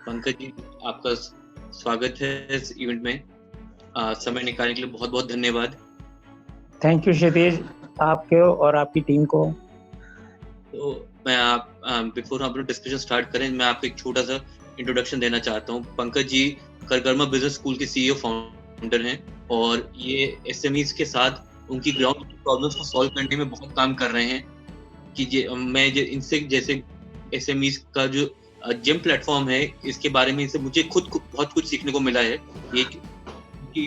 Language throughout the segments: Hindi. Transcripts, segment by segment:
पंकज जी, आपका स्वागत है इस इवेंट में। समय निकालने के लिए बहुत-बहुत धन्यवाद। थैंक यू क्षितिज, आपको और आपकी टीम को। तो मैं बिफोर हम अपना डिस्कशन स्टार्ट करें, मैं आपको एक छोटा-सा इंट्रोडक्शन देना चाहता हूँ। पंकज जी करकर्मा बिज़नेस स्कूल के सीईओ फाउंडर हैं और ये एसएमईज़ के साथ उनकी ग्राउंड प्रॉब्लम्स को सॉल्व करने में बहुत काम कर रहे हैं कि मैं इनसे जैसे एसएमईज़ का जो जिम प्लेटफ़ॉर्म है, इसके बारे में इनसे मुझे खुद को बहुत कुछ सीखने को मिला है। ये कि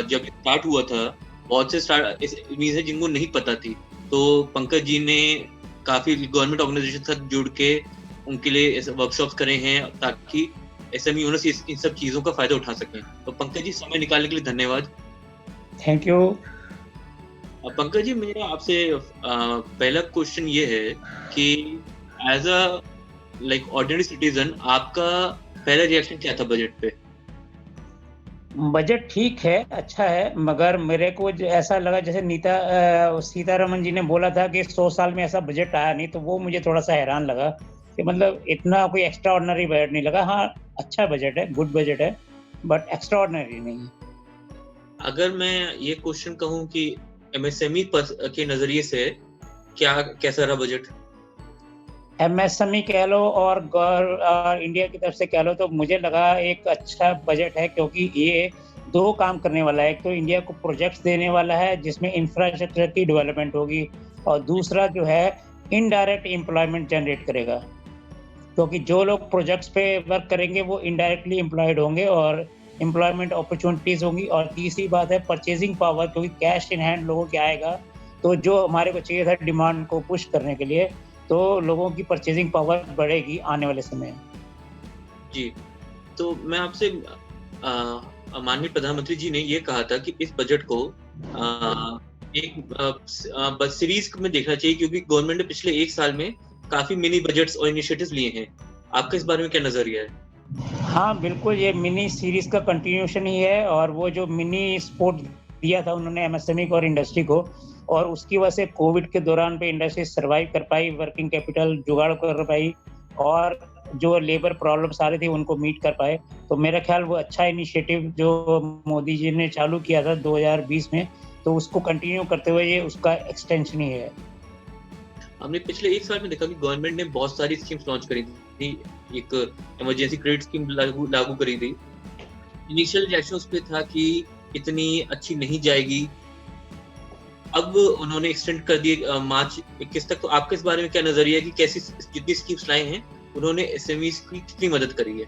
जब स्टार्ट हुआ था, बहुत से एसएमईज़ हैं जिनको नहीं पता थी। तो पंकज जी ने काफ़ी गवर्नमेंट ऑर्गेनाइजेशन के साथ जुड़ के उनके लिए ऐसे वर्कशॉप्स करे हैं ताकि एसएमई ओनर्स इन सब चीज़ों का फ़ायदा उठा सकें। तो पंकज जी, समय निकालने के लिए धन्यवाद। Thank you. पंकज जी, मेरा आपसे पहला क्वेश्चन ये है कि as a like ordinary citizen आपका पहला रिएक्शन क्या था बजट पे? बजट ठीक है, अच्छा है, मगर मेरे को ऐसा लगा जैसे सीतारमन जी ने बोला था कि 100 साल में ऐसा बजट आया नहीं, तो वो मुझे थोड़ा-सा हैरान लगा कि मतलब इतना कोई एक्स्ट्रा ऑर्डिनरी बजट नहीं लगा। हाँ, अच्छा बजट है, गुड बजट है, बट एक्स्ट्रा ऑर्डिनरी नहीं है। अगर मैं ये क्वेश्चन कहूँ कि एमएसएमई के नज़रिए से कैसा रहा बजट? एमएसएमई कह लो और इंडिया की तरफ से कह लो, तो मुझे लगा एक अच्छा बजट है, क्योंकि ये 2 काम करने वाला है। एक तो इंडिया को प्रोजेक्ट्स देने वाला है जिसमें इंफ्रास्ट्रक्चर की डेवलपमेंट होगी, और दूसरा जो है इनडायरेक्ट एम्प्लॉयमेंट जनरेट करेगा, क्योंकि जो लोग प्रोजेक्ट्स पे वर्क करेंगे वो इनडायरेक्टली एम्प्लॉयड होंगे और एम्प्लॉयमेंट अपॉर्चुनिटीज होंगी। और तीसरी बात है परचेजिंग पावर, क्योंकि कैश इन हैंड लोगों के आएगा, तो जो हमारे को चाहिए था डिमांड को पुश करने के लिए, तो लोगों की परचेजिंग पावर बढ़ेगी आने वाले समय में। जी, तो मैं आपसे माननीय प्रधानमंत्री जी ने ये कहा था कि इस बजट को एक बस सीरीज में देखना चाहिए, क्योंकि गवर्नमेंट ने पिछले 1 साल में काफ़ी मिनी बजट्स और इनिशिएटिव्स लिए हैं। आपका इस बारे में क्या नज़रिया है? हाँ, बिल्कुल, ये मिनी सीरीज़ का कंटिन्यूएशन ही है, और वो जो मिनी सपोर्ट दिया था उन्होंने एमएसएमई को और इंडस्ट्री को, और उसकी वजह से कोविड के दौरान पे इंडस्ट्री सर्वाइव कर पाई, वर्किंग कैपिटल जुगाड़ कर पाई, और जो लेबर प्रॉब्लम्स आ रही थी उनको मीट कर पाए। तो मेरा ख्याल वो अच्छा इनिशिएटिव जो मोदी जी ने चालू किया था 2020 में, तो उसको कंटिन्यू करते हुए ये उसका एक्सटेंशन ही है। हमने पिछले 1 साल में देखा कि गवर्नमेंट ने बहुत सारी स्कीम्स लॉन्च करी थी। एक इमरजेंसी क्रेडिट स्कीम लागू करी थी। इनिशियल रिएक्शन उस पे था कि इतनी अच्छी नहीं जाएगी। अब उन्होंने एक्सटेंड कर दिए मार्च 21 तक। तो आपका इस बारे में क्या नज़रिया है कि कैसी जितनी स्कीम्स लाए हैं, उन्होंने एसएमईज़ की कितनी मदद करी है?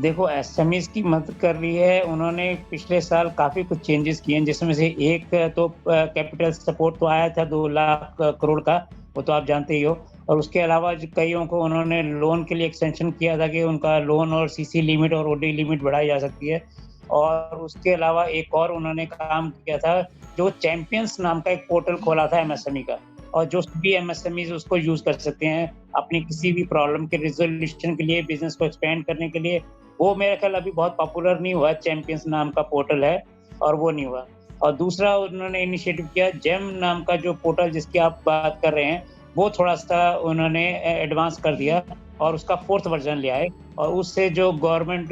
देखो, एसएमईज़ की मदद कर रही है, उन्होंने पिछले साल काफ़ी कुछ चेंजेस किए हैं, जिसमें से एक तो कैपिटल सपोर्ट तो आया था 2 लाख करोड़ का, वो तो आप जानते ही हो। और उसके अलावा जो कइयों को उन्होंने लोन के लिए एक्सटेंशन किया था कि उनका लोन और सीसी लिमिट और ओडी लिमिट बढ़ाई जा सकती है। और उसके अलावा एक और उन्होंने काम किया था, जो चैंपियंस नाम का एक पोर्टल खोला था एमएसएमई का, और जो सभी एमएसएमईज़ उसको यूज़ कर सकते हैं अपनी किसी भी प्रॉब्लम के रिज़ॉल्यूशन के लिए, बिज़नेस को एक्सपेंड करने के लिए। वो मेरा ख्याल अभी बहुत पॉपुलर नहीं हुआ, चैंपियंस नाम का पोर्टल है, और वो नहीं हुआ। और दूसरा उन्होंने इनिशिएटिव किया जेम नाम का जो पोर्टल जिसकी आप बात कर रहे हैं, वो थोड़ा-सा उन्होंने एडवांस कर दिया और उसका 4th वर्ज़न ले आए, और उससे जो गवर्नमेंट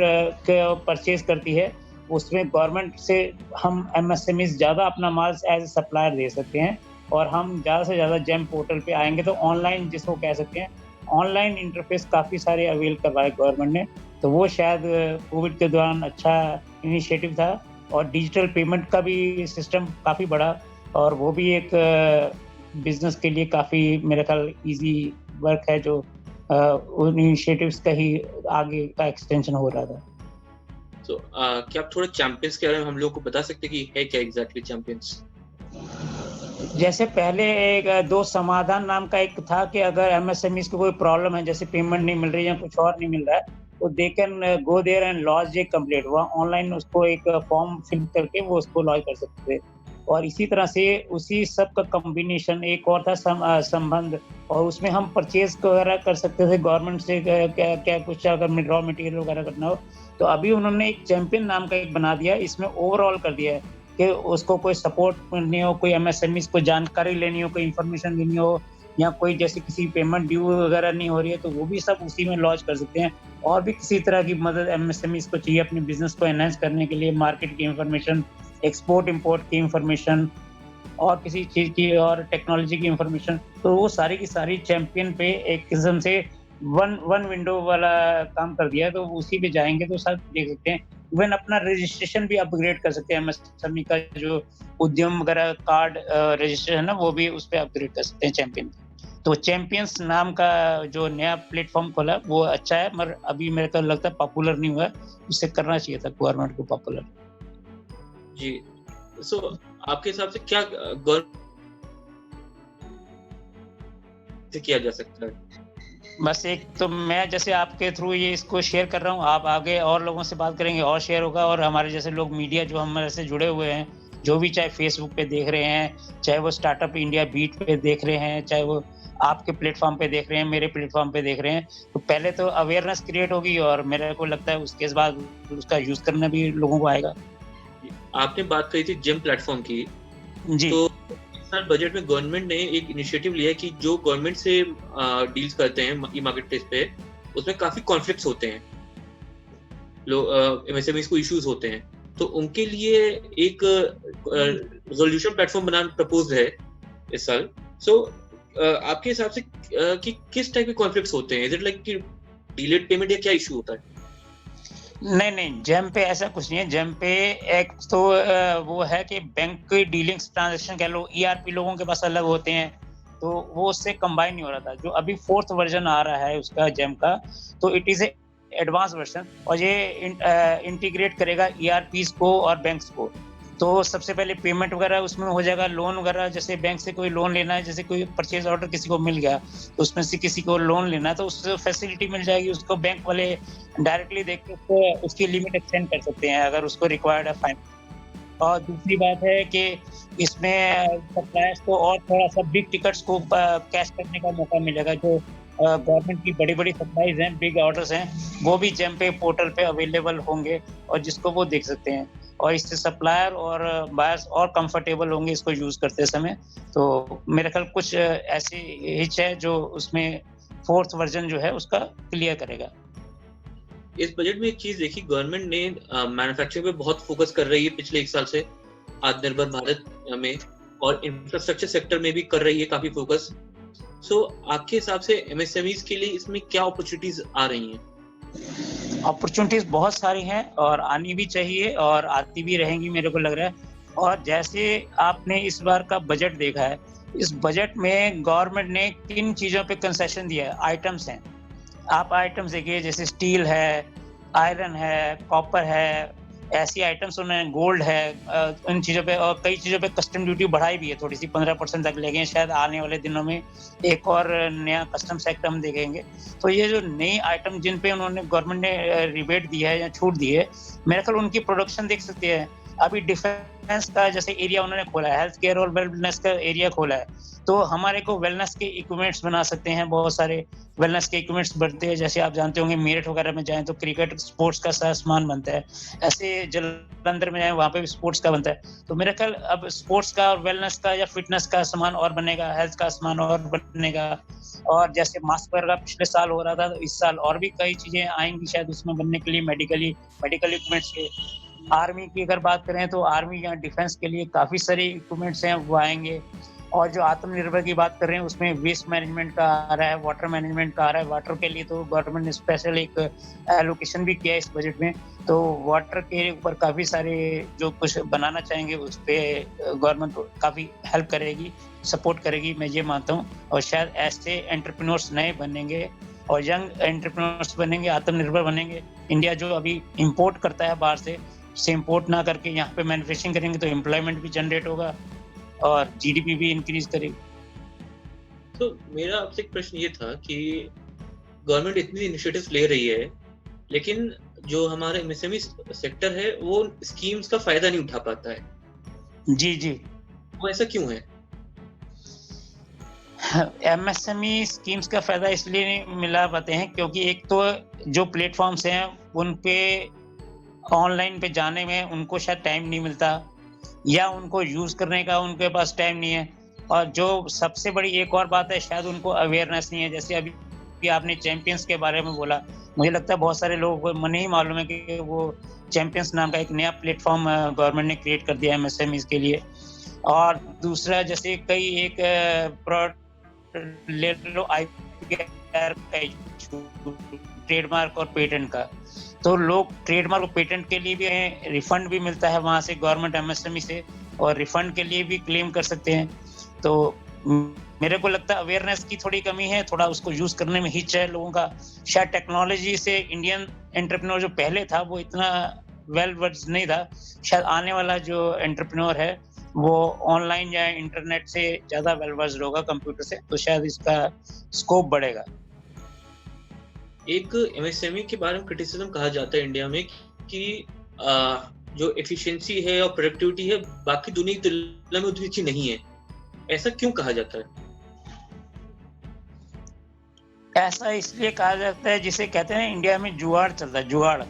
क परचेज़ करती है, उसमें गवर्नमेंट से हम एमएसएमईज़ ज़्यादा अपना माल एज़ अ सप्लायर दे सकते हैं, और हम ज़्यादा से ज़्यादा जेम पोर्टल पे आएँगे तो ऑनलाइन जिसको कह सकते हैं, ऑनलाइन इंटरफ़ेस काफ़ी सारे अवेल करवाए गवर्नमेंट ने। तो वो शायद कोविड के दौरान अच्छा इनिशिएटिव था, और डिजिटल पेमेंट का भी सिस्टम काफ़ी बढ़ा, और वो भी एक बिज़नेस के लिए काफ़ी मेरा ख्याल ईज़ी वर्क है, जो उन इनिशिएटिव्स का ही आगे का एक्सटेंशन हो रहा था। तो क्या आप थोड़ा चैंपियंस के बारे में हम लोगों को बता सकते हैं कि है क्या एग्ज़ैक्टली चैंपियंस? जैसे पहले 2 समाधान नाम का एक था कि अगर एमएसएमईज़ को कोई प्रॉब्लम है, जैसे पेमेंट नहीं मिल रही है या कुछ और नहीं मिल रहा है, तो they can go there and launch a complaint. वहाँ ऑनलाइन उसको एक फॉर्म फिल करके वो उसको लॉन्च कर सकते थे। और इसी तरह से उसी सब का कॉम्बिनेशन एक और था संबंध, और उसमें हम परचेज़ वगैरह कर सकते थे गवर्नमेंट से, क्या क्या कुछ अगर रॉ मटेरियल वगैरह करना हो। तो अभी उन्होंने एक चैंपियन नाम का एक बना दिया, इसमें ओवरऑल कर दिया है कि उसको कोई सपोर्ट करनी हो, कोई एमएसएमईज़ को जानकारी लेनी हो, कोई इन्फॉर्मेशन लेनी हो, या कोई जैसे किसी पेमेंट ड्यू वगैरह नहीं हो रही है, तो वो भी सब उसी में लॉन्च कर सकते हैं। और भी किसी तरह की मदद एमएसएमईज़ को चाहिए अपने बिज़नेस को एनहांस करने के लिए, मार्केट की इन्फॉर्मेशन, एक्सपोर्ट-इम्पोर्ट की इन्फॉर्मेशन और किसी चीज़ की और टेक्नोलॉजी की इन्फॉर्मेशन, तो वो सारी की सारी चैंपियन पे एक किस्म से वन वन विंडो वाला काम कर दिया है, तो उसी पे जाएँगे तो सब देख सकते हैं। इवन अपना रजिस्ट्रेशन भी अपग्रेड कर सकते हैं, एमएसएमई का जो उद्यम वगैरह कार्ड रजिस्ट्रेशन है ना, वो भी उस पे अपग्रेड कर सकते हैं चैंपियन। तो चैंपियंस नाम का जो नया प्लेटफ़ॉर्म खोला, वो अच्छा है, मगर अभी मेरे को लगता है पॉपुलर नहीं हुआ है, उसे करना चाहिए था गवर्नमेंट को पॉपुलर। जी। सो आपके हिसाब से क्या गवर्नमेंट से किया जा सकता है? बस एक तो मैं जैसे आपके थ्रू ये इसको शेयर कर रहा हूँ, आप आगे और लोगों से बात करेंगे और शेयर होगा, और हमारे जैसे लोग मीडिया जो हमारे से जुड़े हुए हैं, जो भी चाहे फ़ेसबुक पे देख रहे हैं, चाहे वो स्टार्टअप इंडिया बीट पे देख रहे हैं, चाहे वो आपके प्लेटफ़ॉर्म पे देख रहे हैं, मेरे प्लेटफ़ॉर्म पे देख रहे हैं, तो पहले तो अवेयरनेस क्रिएट होगी और मेरे को लगता है उसके बाद उसका यूज़ करना भी लोगों को आएगा। आपने बात करी थी जेम प्लेटफ़ॉर्म की, जी। तो इस साल बजट में गवर्नमेंट ने एक इनिशिएटिव लिया है कि जो गवर्नमेंट से डील्स करते हैं ई मार्केट प्लेस पे, उसमें काफ़ी कॉन्फ्लिक्ट्स होते हैं। एमएसएमईज़ को इश्यूज़ होते हैं। तो उनके लिए एक रिज़ॉल्यूशन प्लेटफ़ॉर्म बनाना प्रपोज़्ड है इस साल। सो आपके हिसाब से कि किस टाइप के कॉन्फ्लिक्ट्स होते हैं? इज़ इट लाइक कि डिलेड पेमेंट या क्या इश्यू होता है? नहीं, जेम पे ऐसा कुछ नहीं है। जेम पे एक तो वो है कि बैंक की डीलिंग्स ट्रांज़ैक्शन कह लो, ईआरपी लोगों के पास अलग होते हैं, तो वो उससे कंबाइन नहीं हो रहा था। जो अभी 4th वर्ज़न आ रहा है उसका जेम का, तो it is a advance version और ये इंटीग्रेट करेगा ईआरपीज़ को और बैंक्स को। तो सबसे पहले पेमेंट वगैरह उसमें हो जाएगा, लोन वगैरह जैसे बैंक से कोई लोन लेना है, जैसे कोई परचेज़ ऑर्डर किसी को मिल गया, तो उसमें से किसी को लोन लेना है, तो उससे फैसिलिटी मिल जाएगी, उसको बैंक वाले डायरेक्टली देख के उसको उसकी लिमिट एक्सटेंड कर सकते हैं अगर उसको रिक्वायर्ड है फाइन। और दूसरी बात है कि इसमें सप्लायर्स को और थोड़ा-सा बिग टिकट्स को कैश करने का मौका मिलेगा। जो गवर्नमेंट की बड़ी-बड़ी सप्लाईज़ हैं, बिग ऑर्डर्स हैं, वो भी जेम पे पोर्टल पे अवेलेबल होंगे और जिसको वो देख सकते हैं। और इससे सप्लायर और बायर्स और कंफर्टेबल होंगे इसको यूज़ करते समय। तो मेरे ख़्याल कुछ ऐसी हिच है जो उसमें 4th वर्ज़न जो है उसका क्लियर करेगा। इस बजट में एक चीज़ देखी गवर्नमेंट ने मैन्युफैक्चरिंग पे बहुत फ़ोकस कर रही है पिछले 1 साल से, आत्मनिर्भर भारत में और इंफ्रास्ट्रक्चर सेक्टर में भी कर रही है काफ़ी फ़ोकस। सो आपके हिसाब से एमएसएमईज़ के लिए इसमें क्या अपॉर्च्युनिटीज़ आ रही हैं? अपॉर्च्युनिटीज़ बहुत सारी हैं और आनी भी चाहिए और आती भी रहेंगी मेरे को लग रहा है। और जैसे आपने इस बार का बजट देखा है, इस बजट में गवर्नमेंट ने किन चीज़ों पे कंसेशन दिया है, आइटम्स हैं। आप आइटम्स देखिए जैसे स्टील है, आयरन है, कॉपर है, ऐसी आइटम्स उन्होंने गोल्ड है, इन चीज़ों पे और कई चीज़ों पे कस्टम ड्यूटी बढ़ाई भी है थोड़ी-सी 15% तक ले गए हैं, शायद आने वाले दिनों में एक और नया कस्टम्स एक्ट हम देखेंगे। तो ये जो नई आइटम जिन पे उन्होंने गवर्नमेंट ने रिबेट दिया है या छूट दी है, मेरे ख्याल उनकी प्रोडक्शन देख सकते हैं। अभी डिफेंस का जैसे एरिया उन्होंने खोला है, हेल्थ केयर और वेलनेस का एरिया खोला है, तो हमारे को वेलनेस के इक्विपमेंट्स बना सकते हैं, बहुत सारे वेलनेस के इक्विपमेंट्स बनते हैं। जैसे आप जानते होंगे मेरठ वगैरह में जाएँ तो क्रिकेट स्पोर्ट्स का सारा सामान बनता है। ऐसे जालंधर में जाएँ वहाँ पे भी स्पोर्ट्स का बनता है। तो मेरा ख्याल अब स्पोर्ट्स का और वेलनेस का या फिटनेस का सामान और बनेगा, हेल्थ का सामान और बनेगा। और जैसे मास्क वगैरह पिछले साल हो रहा था, तो इस साल और भी कई चीज़ें आएँगी शायद उसमें बनने के लिए मेडिकल इक्विपमेंट्स के। आर्मी की अगर बात करें तो आर्मी या डिफेंस के लिए काफ़ी सारे इक्विपमेंट्स हैं वो आएँगे। और जो आत्मनिर्भर की बात कर रहे हैं उसमें वेस्ट मैनेजमेंट का आ रहा है, वाटर मैनेजमेंट का आ रहा है। वाटर के लिए तो गवर्नमेंट ने स्पेशल एक एलोकेशन भी किया है इस बजट में। तो वाटर के ऊपर काफ़ी सारे जो कुछ बनाना चाहेंगे उस पे गवर्नमेंट काफ़ी हेल्प करेगी, सपोर्ट करेगी, मैं ये मानता हूँ। और शायद ऐसे एंटरप्रेन्योर्स नए बनेंगे और यंग एंटरप्रेन्योर्स बनेंगे, आत्मनिर्भर बनेंगे। इंडिया जो अभी इम्पोर्ट करता है बाहर से इम्पोर्ट ना करके यहाँ पे मैन्युफैक्चरिंग करेंगे तो एम्प्लॉयमेंट भी जनरेट होगा और जीडीपी भी इंक्रीज करेगी। तो मेरा आपसे एक प्रश्न ये था कि गवर्नमेंट इतनी इनिशिएटिव्स ले रही है, लेकिन जो हमारा एमएसएमई सेक्टर है, वो स्कीम्स का फ़ायदा नहीं उठा पाता है। जी। वो ऐसा क्यों है? एमएसएमई स्कीम्स का फ़ायदा इसलिए नहीं मिला पाते हैं क्योंकि एक तो जो प्लेटफ़ॉर्म्स हैं, उन पे ऑनलाइन पे जाने में उनको शायद टाइम नहीं मिलता या उनको यूज़ करने का उनके पास टाइम नहीं है। और जो सबसे बड़ी एक और बात है, शायद उनको अवेयरनेस नहीं है। जैसे अभी आपने चैंपियंस के बारे में बोला, मुझे लगता है बहुत सारे लोगों को नहीं मालूम है कि वो चैंपियंस नाम का एक नया प्लेटफ़ॉर्म गवर्नमेंट ने क्रिएट कर दिया है एमएसएमईज़ के लिए। और दूसरा, जैसे कई एक प्रोडक्ट ले लो आईपीआर का इश्यू, ट्रेडमार्क और पेटेंट का। तो लोग ट्रेडमार्क और पेटेंट के लिए भी रिफंड भी मिलता है वहाँ से गवर्नमेंट एमएसएमई से, और रिफंड के लिए भी क्लेम कर सकते हैं। तो मेरे को लगता है अवेयरनेस की थोड़ी कमी है, थोड़ा उसको यूज़ करने में हिच है लोगों का। शायद टेक्नोलॉजी से इंडियन एंटरप्रेन्योर जो पहले था वो इतना वेल वर्स्ड नहीं था। शायद आने वाला जो एंटरप्रेन्योर है वो ऑनलाइन या इंटरनेट से ज़्यादा वेल वर्स्ड होगा कंप्यूटर से, तो शायद इसका स्कोप बढ़ेगा। एक एमएसएमई के बारे में क्रिटिसिज्म कहा जाता है इंडिया में कि जो एफिशिएंसी है और प्रोडक्टिविटी है बाकी दुनिया की तुलना में उतनी अच्छी नहीं है। ऐसा क्यों कहा जाता है? ऐसा इसलिए कहा जाता है, जिसे कहते हैं इंडिया में जुगाड़ चलता है, जुगाड़।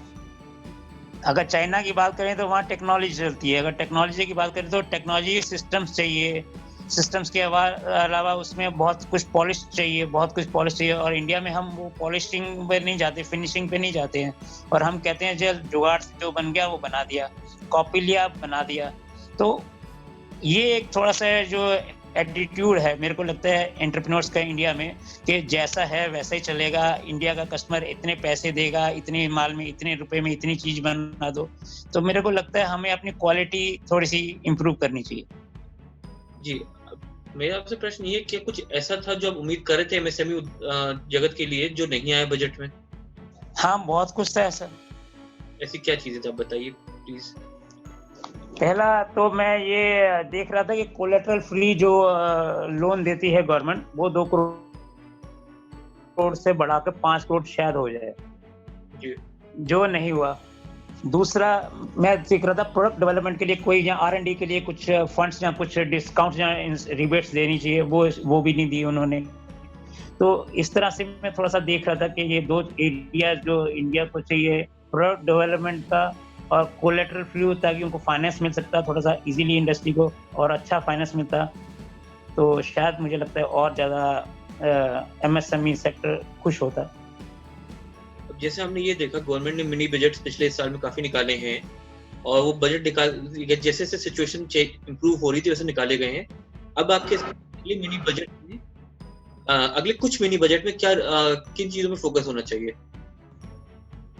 अगर चाइना की बात करें तो वहाँ टेक्नोलॉजी चलती है, अगर टेक्नोलॉजी की बात करें तो टेक्नोलॉजी सिस्टम्स चाहिए, सिस्टम्स के अलावा उसमें बहुत कुछ पॉलिश चाहिए, बहुत कुछ पॉलिश चाहिए। और इंडिया में हम वो पॉलिशिंग पे नहीं जाते, फिनिशिंग पे नहीं जाते हैं, और हम कहते हैं जो जुगाड़ से जो बन गया वो बना दिया, कॉपी लिया बना दिया। तो ये एक थोड़ा सा जो एटीट्यूड है मेरे को लगता है एंटरप्रेन्योर्स का इंडिया में, कि जैसा है वैसा ही चलेगा, इंडिया का कस्टमर इतने पैसे देगा, इतने माल में इतने रुपए में इतनी चीज बना दो। तो मेरे को लगता है हमें अपनी क्वालिटी थोड़ी सी इम्प्रूव करनी चाहिए। जी, मेरा आपसे प्रश्न ये है कि कुछ ऐसा था जो आप उम्मीद कर रहे थे एमएसएमई जगत के लिए जो नहीं आया बजट में? हाँ, बहुत कुछ था ऐसा। ऐसी क्या चीजें थी, आप बताइए प्लीज। पहला तो मैं ये देख रहा था कि कोलेटरल फ्री जो लोन देती है गवर्नमेंट, वो 2 करोड़ से बढ़ाकर 5 करोड़ शायद हो जाए, जी। जो नहीं हुआ। दूसरा, मैं देख रहा था प्रोडक्ट डेवलपमेंट के लिए कोई या आर&डी के लिए कुछ फंड्स या कुछ डिस्काउंट्स या रिबेट्स देनी चाहिए, वो भी नहीं दी उन्होंने। तो इस तरह से मैं थोड़ा सा देख रहा था कि ये 2 एरिया जो इंडिया को चाहिए, प्रोडक्ट डेवलपमेंट का और कोलेटरल फ्री, ताकि उनको फाइनेंस मिल सकता थोड़ा सा इजीली इंडस्ट्री को, और अच्छा फाइनेंस मिलता, तो शायद मुझे लगता है और ज़्यादा एमएसएमई सेक्टर खुश होता। अब जैसे हमने ये देखा गवर्नमेंट ने मिनी बजट पिछले साल में काफी निकाले हैं, और वो बजट निकाल जैसे जैसे सिचुएशन इम्प्रूव हो रही थी वैसे निकाले गए हैं। अब आपके मिनी बजट में अगले कुछ मिनी बजट में क्या किन चीजों में फोकस होना चाहिए?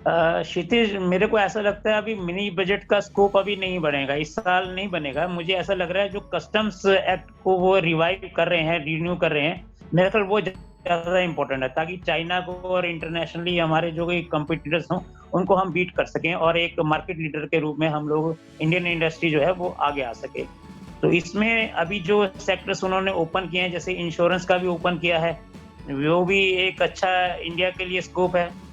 क्षितिज, मेरे को ऐसा लगता है अभी मिनी बजट का स्कोप अभी नहीं बनेगा, इस साल नहीं बनेगा। मुझे ऐसा लग रहा है जो कस्टम्स एक्ट को वो रिवाइव कर रहे हैं, रिन्यू कर रहे हैं, मेरे ख्याल वो ज़्यादा इम्पोर्टेंट है, ताकि चाइना को और इंटरनेशनली हमारे जो भी कंपटीटर्स हों उनको हम बीट कर सकें, और एक मार्केट लीडर के रूप में हम लोग इंडियन इंडस्ट्री जो है वो आगे आ सके। तो इसमें अभी जो सेक्टर्स उन्होंने ओपन किए हैं, जैसे इंश्योरेंस का भी ओपन किया है, वो भी एक अच्छा इंडिया के लिए स्कोप है,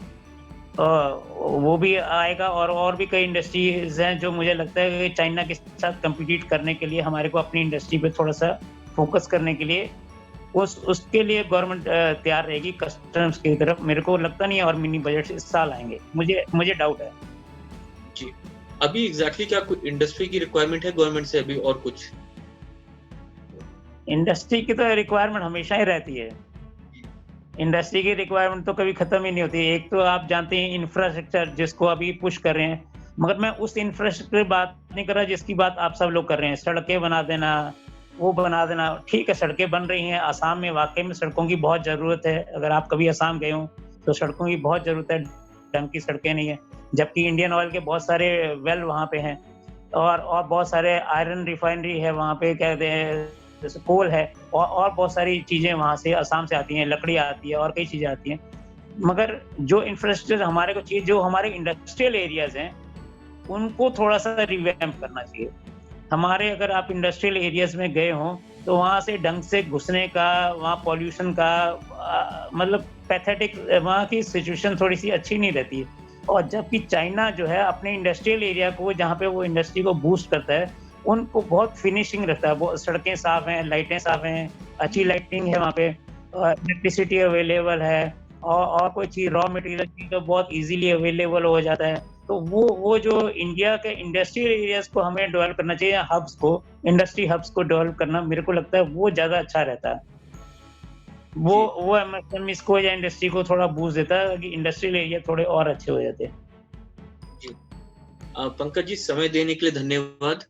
वो भी आएगा। और भी कई इंडस्ट्रीज हैं जो मुझे लगता है कि चाइना के साथ कम्पीट करने के लिए हमारे को अपनी इंडस्ट्री पे थोड़ा सा फोकस करने के लिए उसके लिए गवर्नमेंट तैयार रहेगी कस्टम्स की तरफ। मेरे को लगता नहीं है और मिनी बजट इस साल आएंगे, मुझे डाउट है। जी, अभी एग्जैक्टली क्या कोई इंडस्ट्री की रिक्वायरमेंट है गवर्नमेंट से अभी, और कुछ? इंडस्ट्री की तो रिक्वायरमेंट हमेशा ही रहती है, इंडस्ट्री की रिक्वायरमेंट तो कभी खत्म ही नहीं होती। एक तो आप जानते हैं इंफ्रास्ट्रक्चर जिसको अभी पुश कर रहे हैं, मगर मैं उस इंफ्रास्ट्रक्चर की बात नहीं कर रहा जिसकी बात आप सब लोग कर रहे हैं। सड़कें बना देना, वो बना देना, ठीक है, सड़कें बन रही हैं आसाम में, वाकई में सड़कों की बहुत ज़रूरत है। अगर आप कभी आसाम गए हो तो सड़कों की बहुत ज़रूरत है, ढंग की सड़कें नहीं है, जबकि इंडियन ऑयल के बहुत सारे वेल वहाँ पे हैं, और बहुत सारे आयरन रिफाइनरी है वहाँ पे, कहते हैं जैसे कोल है, और बहुत सारी चीज़ें वहाँ से आसाम से आती हैं, लकड़ी आती है और कई चीज़ें आती हैं। मगर जो इंफ्रास्ट्रक्चर हमारे को चाहिए, जो हमारे इंडस्ट्रियल एरियाज़ हैं, उनको थोड़ा सा रिवैम्प करना चाहिए। हमारे अगर आप इंडस्ट्रियल एरियाज़ में गए हों तो वहाँ से ढंग से घुसने का, वहाँ पॉल्यूशन का मतलब पैथेटिक, वहाँ की सिचुएशन थोड़ी सी अच्छी नहीं रहती है। और जबकि चाइना जो है अपने इंडस्ट्रियल एरिया को, जहाँ पे वो इंडस्ट्री को बूस्ट करता है, उनको बहुत फिनिशिंग रखता है, वो सड़कें साफ हैं, लाइटें साफ हैं, अच्छी लाइटिंग है वहाँ पे, इलेक्ट्रिसिटी अवेलेबल है, और कोई चीज़ रॉ मटेरियल की तो बहुत इजीली अवेलेबल हो जाता है। तो वो जो इंडिया के इंडस्ट्रियल एरियाज़ को हमें डेवलप करना चाहिए, हब्स को, इंडस्ट्री हब्स को डेवलप करना मेरे को लगता है वो ज़्यादा अच्छा रहता है। वो जी, वो एमएसएमईज़ को या इंडस्ट्री को थोड़ा बूस्ट देता है कि इंडस्ट्रियल एरिया थोड़े और अच्छे हो जाते हैं। जी। पंकज जी समय देने के लिए धन्यवाद।